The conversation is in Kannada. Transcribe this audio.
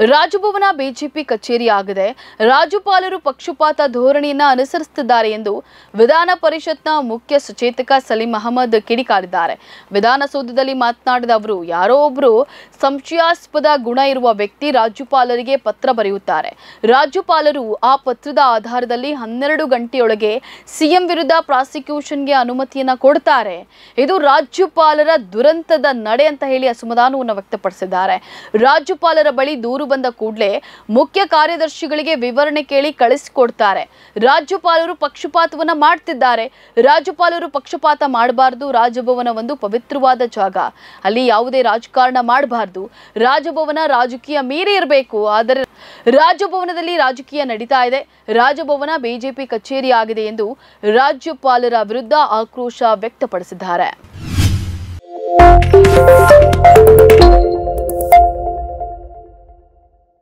ರಾಜಭವನ ಬಿಜೆಪಿ ಕಚೇರಿ ಆಗಿದೆ. ರಾಜ್ಯಪಾಲರು ಪಕ್ಷಪಾತ ಧೋರಣೆಯನ್ನು ಅನುಸರಿಸುತ್ತಿದ್ದಾರೆ ಎಂದು ವಿಧಾನ ಪರಿಷತ್ನ ಮುಖ್ಯ ಸಚೇತಕ ಸಲೀಂ ಅಹಮದ್ ಕಿಡಿಕಾರಿದ್ದಾರೆ. ವಿಧಾನಸೌಧದಲ್ಲಿ ಮಾತನಾಡಿದ ಅವರು, ಯಾರೋ ಒಬ್ಬರು ಸಂಶಯಾಸ್ಪದ ಗುಣ ಇರುವ ವ್ಯಕ್ತಿ ರಾಜ್ಯಪಾಲರಿಗೆ ಪತ್ರ ಬರೆಯುತ್ತಾರೆ. ರಾಜ್ಯಪಾಲರು ಆ ಪತ್ರದ ಆಧಾರದಲ್ಲಿ 12 ಗಂಟೆಯೊಳಗೆ ಸಿಎಂ ವಿರುದ್ಧ ಪ್ರಾಸಿಕ್ಯೂಷನ್ಗೆ ಅನುಮತಿಯನ್ನ ಕೊಡ್ತಾರೆ. ಇದು ರಾಜ್ಯಪಾಲರ ದುರಂತದ ನಡೆ ಅಂತ ಹೇಳಿ ಅಸಮಾಧಾನವನ್ನು ವ್ಯಕ್ತಪಡಿಸಿದ್ದಾರೆ. ರಾಜ್ಯಪಾಲರ ಬಳಿ ದೂರು ಬಂದ ಕೂಡಲೇ ಮುಖ್ಯ ಕಾರ್ಯದರ್ಶಿಗಳಿಗೆ ವಿವರಣೆ ಕೇಳಿ ಕಳಿಸಿಕೊಡ್ತಾರೆ. ರಾಜ್ಯಪಾಲರು ಪಕ್ಷಪಾತವನ್ನ ಮಾಡ್ತಿದ್ದಾರೆ. ರಾಜ್ಯಪಾಲರು ಪಕ್ಷಪಾತ ಮಾಡಬಾರದು. ರಾಜಭವನ ಒಂದು ಪವಿತ್ರವಾದ ಜಾಗ, ಅಲ್ಲಿ ಯಾವುದೇ ರಾಜಕಾರಣ ಮಾಡಬಾರದು. ರಾಜಭವನ ರಾಜಕೀಯ ಮೀರಿ ಇರಬೇಕು. ಆದರೆ ರಾಜಭವನದಲ್ಲಿ ರಾಜಕೀಯ ನಡೀತಾ ಇದೆ. ರಾಜಭವನ ಬಿಜೆಪಿ ಕಚೇರಿ ಆಗಿದೆ ಎಂದು ರಾಜ್ಯಪಾಲರ ವಿರುದ್ಧ ಆಕ್ರೋಶ ವ್ಯಕ್ತಪಡಿಸಿದ್ದಾರೆ.